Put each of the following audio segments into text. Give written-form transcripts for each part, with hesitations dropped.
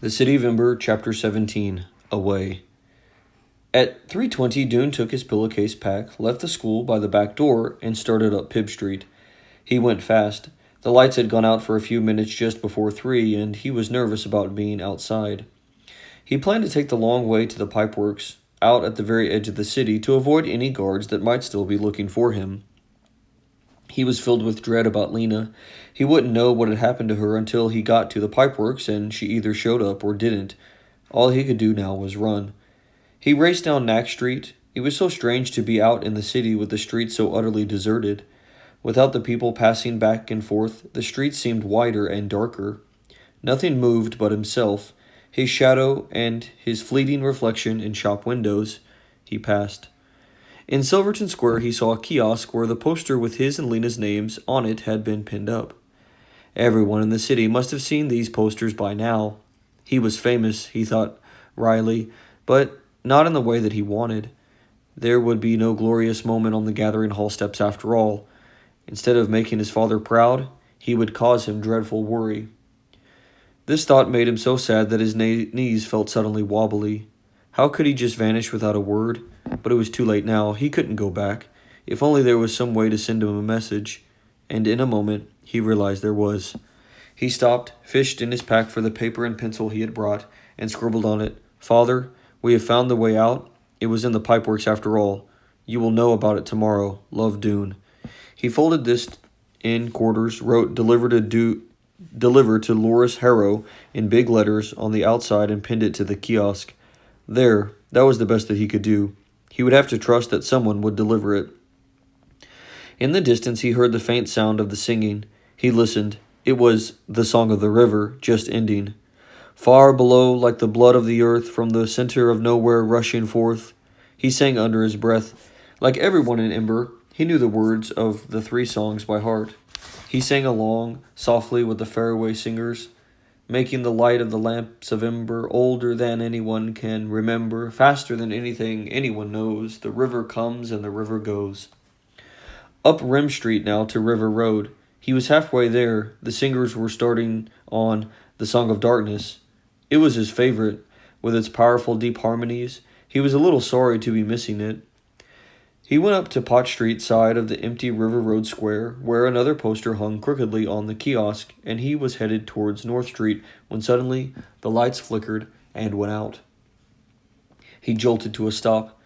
The City of Ember, Chapter 17, Away. At 3:20, Dune took his pillowcase pack, left the school by the back door, and started up Pibb Street. He went fast. The lights had gone out for a few minutes just before 3, and he was nervous about being outside. He planned to take the long way to the pipeworks, out at the very edge of the city, to avoid any guards that might still be looking for him. He was filled with dread about Lena. He wouldn't know what had happened to her until he got to the pipeworks, and she either showed up or didn't. All he could do now was run. He raced down Knack Street. It was so strange to be out in the city with the streets so utterly deserted. Without the people passing back and forth, the streets seemed wider and darker. Nothing moved but himself, his shadow, and his fleeting reflection in shop windows. He passed. In Silverton Square, he saw a kiosk where the poster with his and Lena's names on it had been pinned up. Everyone in the city must have seen these posters by now. He was famous, he thought wryly, but not in the way that he wanted. There would be no glorious moment on the gathering hall steps after all. Instead of making his father proud, he would cause him dreadful worry. This thought made him so sad that his knees felt suddenly wobbly. How could he just vanish without a word? But it was too late now. He couldn't go back. If only there was some way to send him a message. And in a moment, he realized there was. He stopped, fished in his pack for the paper and pencil he had brought, and scribbled on it, "Father, we have found the way out. It was in the pipeworks after all. You will know about it tomorrow. Love, Dune." He folded this in quarters, wrote deliver to Loris Harrow in big letters on the outside, and pinned it to the kiosk. There, that was the best that he could do. He would have to trust that someone would deliver it. In the distance, he heard the faint sound of the singing. He listened. It was the Song of the River, just ending. Far below, like the blood of the earth, from the center of nowhere rushing forth. He sang under his breath. Like everyone in Ember, he knew the words of the 3 songs by heart. He sang along, softly with the faraway singers, making the light of the lamps of Ember older than anyone can remember, faster than anything anyone knows. The river comes and the river goes. Up Rim Street now to River Road. He was halfway there. The singers were starting on The Song of Darkness. It was his favorite, with its powerful deep harmonies. He was a little sorry to be missing it. He went up to Pot Street side of the empty River Road Square, where another poster hung crookedly on the kiosk, and he was headed towards North Street when suddenly the lights flickered and went out. He jolted to a stop.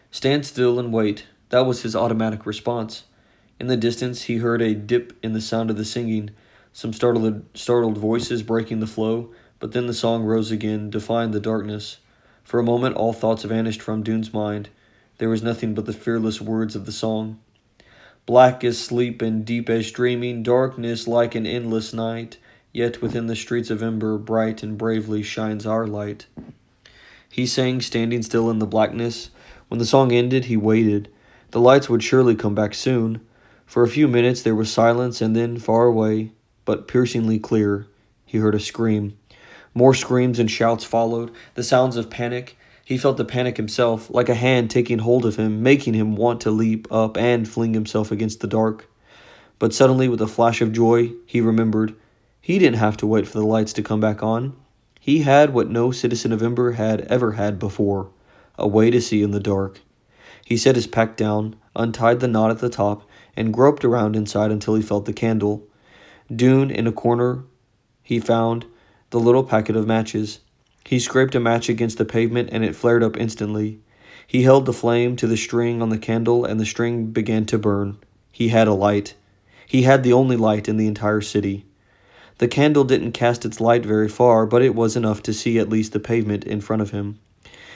Stand still and wait. That was his automatic response. In the distance, he heard a dip in the sound of the singing, some startled voices breaking the flow, but then the song rose again, defying the darkness. For a moment, all thoughts vanished from Dune's mind. There was nothing but the fearless words of the song. Black as sleep and deep as dreaming, darkness like an endless night, yet within the streets of Ember, bright and bravely shines our light. He sang, standing still in the blackness. When the song ended, he waited. The lights would surely come back soon. For a few minutes there was silence, and then, far away, but piercingly clear, he heard a scream. More screams and shouts followed, the sounds of panic. He felt the panic himself, like a hand taking hold of him, making him want to leap up and fling himself against the dark. But suddenly, with a flash of joy, he remembered. He didn't have to wait for the lights to come back on. He had what no citizen of Ember had ever had before, a way to see in the dark. He set his pack down, untied the knot at the top, and groped around inside until he felt the candle. Dune, in a corner, he found the little packet of matches. He scraped a match against the pavement, and it flared up instantly. He held the flame to the string on the candle, and the string began to burn. He had a light. He had the only light in the entire city. The candle didn't cast its light very far, but it was enough to see at least the pavement in front of him.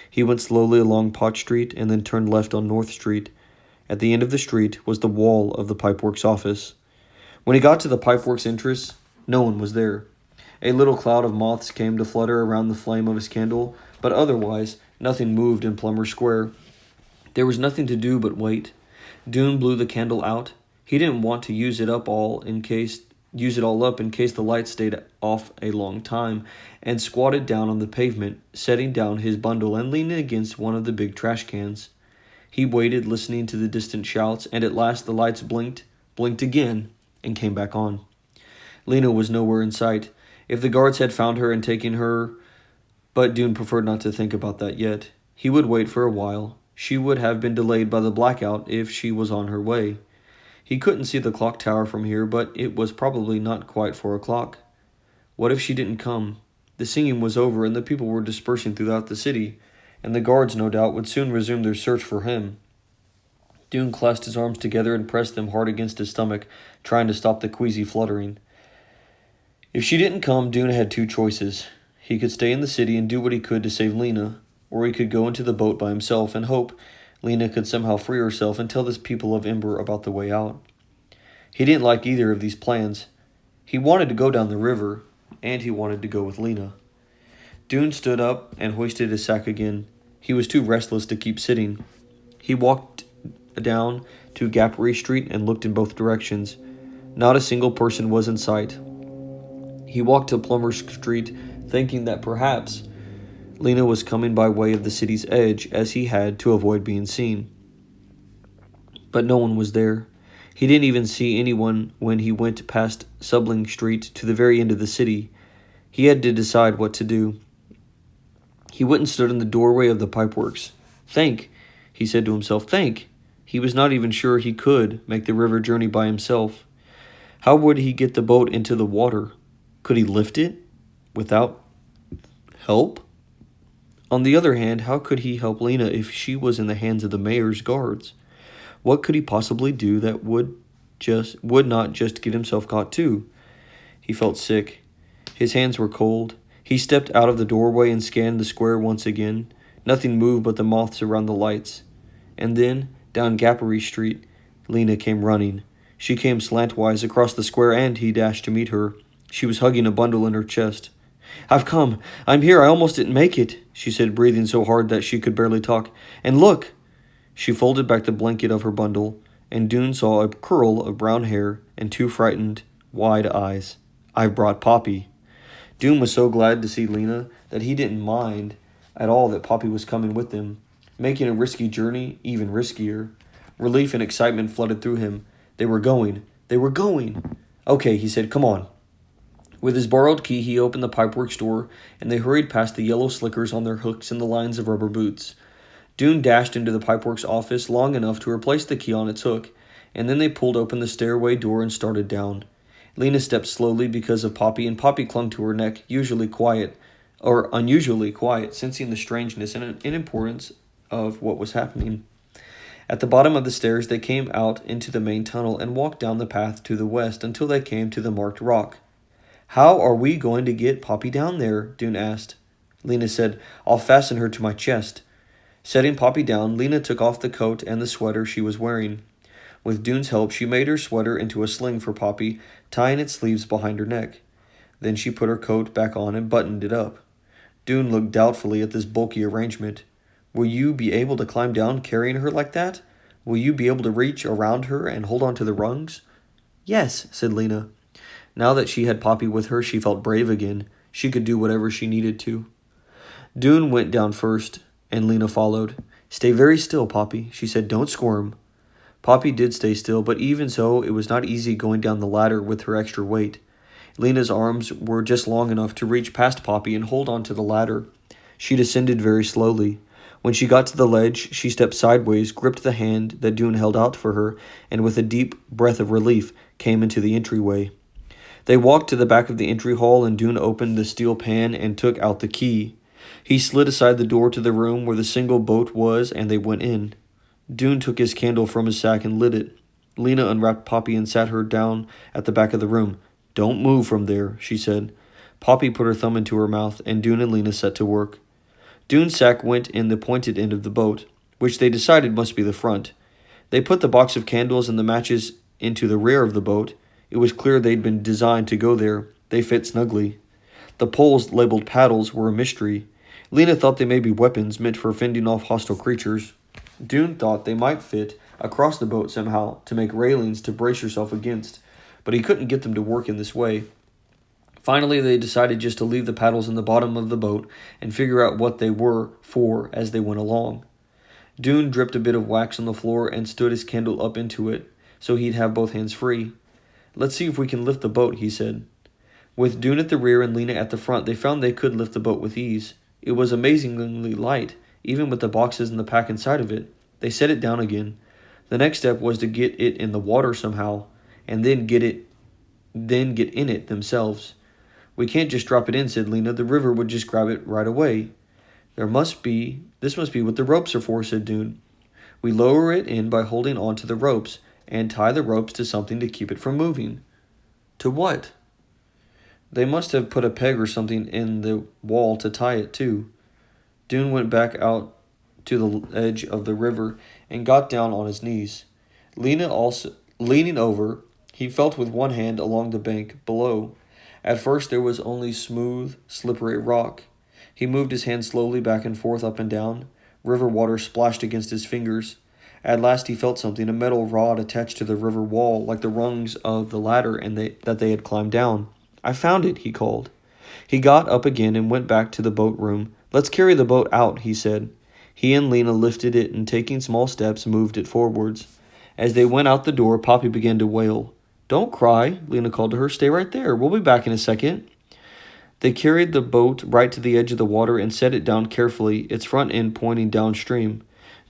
He went slowly along Pot Street and then turned left on North Street. At the end of the street was the wall of the Pipeworks office. When he got to the Pipeworks entrance, no one was there. A little cloud of moths came to flutter around the flame of his candle, but otherwise nothing moved in Plumber Square. There was nothing to do but wait. Dune blew the candle out. He didn't want to use it all up in case the light stayed off a long time, and squatted down on the pavement, setting down his bundle and leaning against one of the big trash cans. He waited, listening to the distant shouts, and at last the lights blinked again, and came back on. Lena was nowhere in sight. If the guards had found her and taken her But Dune preferred not to think about that yet. He would wait for a while. She would have been delayed by the blackout if she was on her way. He couldn't see the clock tower from here, but it was probably not quite 4 o'clock. What if she didn't come? The singing was over and the people were dispersing throughout the city, and the guards, no doubt, would soon resume their search for him. Dune clasped his arms together and pressed them hard against his stomach, trying to stop the queasy fluttering. If she didn't come, Dune had two choices. He could stay in the city and do what he could to save Lena, or he could go into the boat by himself and hope Lena could somehow free herself and tell the people of Ember about the way out. He didn't like either of these plans. He wanted to go down the river, and he wanted to go with Lena. Dune stood up and hoisted his sack again. He was too restless to keep sitting. He walked down to Gappery Street and looked in both directions. Not a single person was in sight. He walked to Plummer Street, thinking that perhaps Lena was coming by way of the city's edge, as he had to avoid being seen. But no one was there. He didn't even see anyone when he went past Subling Street to the very end of the city. He had to decide what to do. He went and stood in the doorway of the pipeworks. Think, he said to himself, think. He was not even sure he could make the river journey by himself. How would he get the boat into the water? Could he lift it without help? On the other hand, how could he help Lena if she was in the hands of the mayor's guards? What could he possibly do that would not just get himself caught too? He felt sick. His hands were cold. He stepped out of the doorway and scanned the square once again. Nothing moved but the moths around the lights. And then, down Gappery Street, Lena came running. She came slantwise across the square, and he dashed to meet her. She was hugging a bundle in her chest. "I've come. I'm here. I almost didn't make it," she said, breathing so hard that she could barely talk. "And look!" She folded back the blanket of her bundle, and Dune saw a curl of brown hair and two frightened, wide eyes. "I've brought Poppy." Dune was so glad to see Lena that he didn't mind at all that Poppy was coming with them, making a risky journey even riskier. Relief and excitement flooded through him. They were going. They were going. "Okay," he said, "come on." With his borrowed key, he opened the pipeworks door, and they hurried past the yellow slickers on their hooks and the lines of rubber boots. Dune dashed into the pipeworks office long enough to replace the key on its hook, and then they pulled open the stairway door and started down. Lena stepped slowly because of Poppy, and Poppy clung to her neck, unusually quiet, sensing the strangeness and importance of what was happening. At the bottom of the stairs, they came out into the main tunnel and walked down the path to the west until they came to the marked rock. "How are we going to get Poppy down there?" Dune asked. Lena said, "I'll fasten her to my chest." Setting Poppy down, Lena took off the coat and the sweater she was wearing. With Dune's help, she made her sweater into a sling for Poppy, tying its sleeves behind her neck. Then she put her coat back on and buttoned it up. Dune looked doubtfully at this bulky arrangement. "Will you be able to climb down carrying her like that? Will you be able to reach around her and hold on to the rungs?" "Yes," said Lena. Now that she had Poppy with her, she felt brave again. She could do whatever she needed to. Dune went down first, and Lena followed. "Stay very still, Poppy," she said. "Don't squirm." Poppy did stay still, but even so, it was not easy going down the ladder with her extra weight. Lena's arms were just long enough to reach past Poppy and hold on to the ladder. She descended very slowly. When she got to the ledge, she stepped sideways, gripped the hand that Dune held out for her, and with a deep breath of relief, came into the entryway. They walked to the back of the entry hall, and Dune opened the steel pan and took out the key. He slid aside the door to the room where the single boat was, and they went in. Dune took his candle from his sack and lit it. Lena unwrapped Poppy and sat her down at the back of the room. "Don't move from there," she said. Poppy put her thumb into her mouth, and Dune and Lena set to work. Dune's sack went in the pointed end of the boat, which they decided must be the front. They put the box of candles and the matches into the rear of the boat. It was clear they'd been designed to go there. They fit snugly. The poles, labeled paddles, were a mystery. Lena thought they may be weapons meant for fending off hostile creatures. Dune thought they might fit across the boat somehow to make railings to brace yourself against, but he couldn't get them to work in this way. Finally, they decided just to leave the paddles in the bottom of the boat and figure out what they were for as they went along. Dune dripped a bit of wax on the floor and stood his candle up into it, so he'd have both hands free. "Let's see if we can lift the boat," he said. With Dune at the rear and Lena at the front, they found they could lift the boat with ease. It was amazingly light, even with the boxes and the pack inside of it. They set it down again. The next step was to get it in the water somehow, and then get in it themselves. We can't just drop it in, said Lena. The river would just grab it right away. This must be what the ropes are for, said Dune. We lower it in by holding on to the ropes, and tie the ropes to something to keep it from moving. To what? They must have put a peg or something in the wall to tie it to. Dune went back out to the edge of the river and got down on his knees. Leaning over, he felt with one hand along the bank below. At first there was only smooth, slippery rock. He moved his hand slowly back and forth, up and down. River water splashed against his fingers. At last he felt something, a metal rod attached to the river wall, like the rungs of the ladder that they had climbed down. I found it, he called. He got up again and went back to the boat room. Let's carry the boat out, he said. He and Lena lifted it and, taking small steps, moved it forwards. As they went out the door, Poppy began to wail. Don't cry, Lena called to her. Stay right there. We'll be back in a second. They carried the boat right to the edge of the water and set it down carefully, its front end pointing downstream.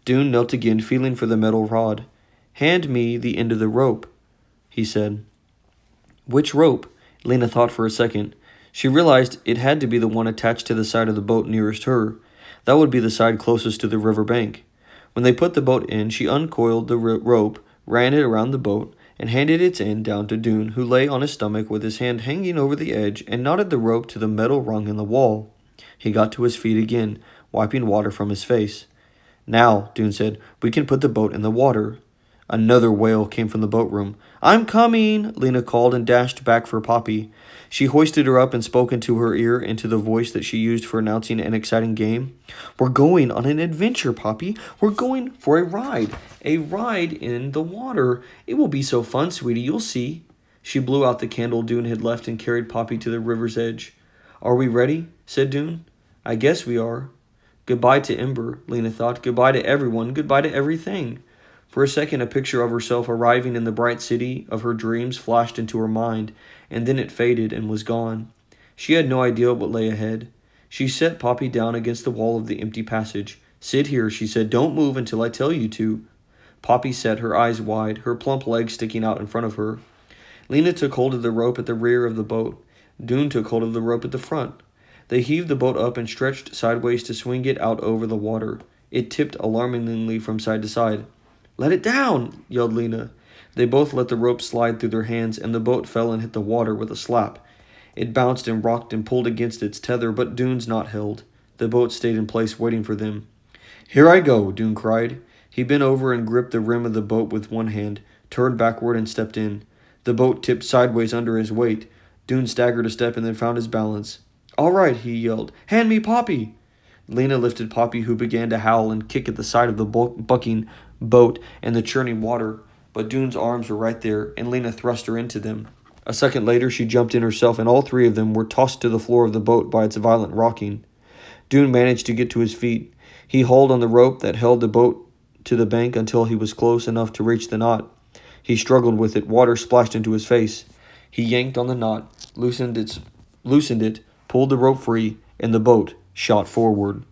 Dune knelt again, feeling for the metal rod. Hand me the end of the rope, he said. Which rope? Lena thought for a second. She realized it had to be the one attached to the side of the boat nearest her. That would be the side closest to the river bank. When they put the boat in, she uncoiled the rope, ran it around the boat, and handed its end down to Dune, who lay on his stomach with his hand hanging over the edge and knotted the rope to the metal rung in the wall. He got to his feet again, wiping water from his face. Now, Dune said, we can put the boat in the water. Another wail came from the boat room. I'm coming, Lena called and dashed back for Poppy. She hoisted her up and spoke into her ear into the voice that she used for announcing an exciting game. We're going on an adventure, Poppy. We're going for a ride. A ride in the water. It will be so fun, sweetie. You'll see. She blew out the candle Dune had left and carried Poppy to the river's edge. Are we ready? Said Dune. I guess we are. Goodbye to Ember, Lena thought. Goodbye to everyone. Goodbye to everything. For a second, a picture of herself arriving in the bright city of her dreams flashed into her mind, and then it faded and was gone. She had no idea what lay ahead. She set Poppy down against the wall of the empty passage. Sit here, she said. Don't move until I tell you to. Poppy sat, her eyes wide, her plump legs sticking out in front of her. Lena took hold of the rope at the rear of the boat. Dune took hold of the rope at the front. They heaved the boat up and stretched sideways to swing it out over the water. It tipped alarmingly from side to side. Let it down, yelled Lena. They both let the rope slide through their hands, and the boat fell and hit the water with a slap. It bounced and rocked and pulled against its tether, but Dune's knot held. The boat stayed in place, waiting for them. Here I go, Dune cried. He bent over and gripped the rim of the boat with one hand, turned backward and stepped in. The boat tipped sideways under his weight. Dune staggered a step and then found his balance. All right, he yelled. Hand me Poppy! Lena lifted Poppy, who began to howl and kick at the side of the bucking boat and the churning water. But Dune's arms were right there, and Lena thrust her into them. A second later, she jumped in herself, and all three of them were tossed to the floor of the boat by its violent rocking. Dune managed to get to his feet. He hauled on the rope that held the boat to the bank until he was close enough to reach the knot. He struggled with it. Water splashed into his face. He yanked on the knot, loosened it, pulled the rope free, and the boat shot forward.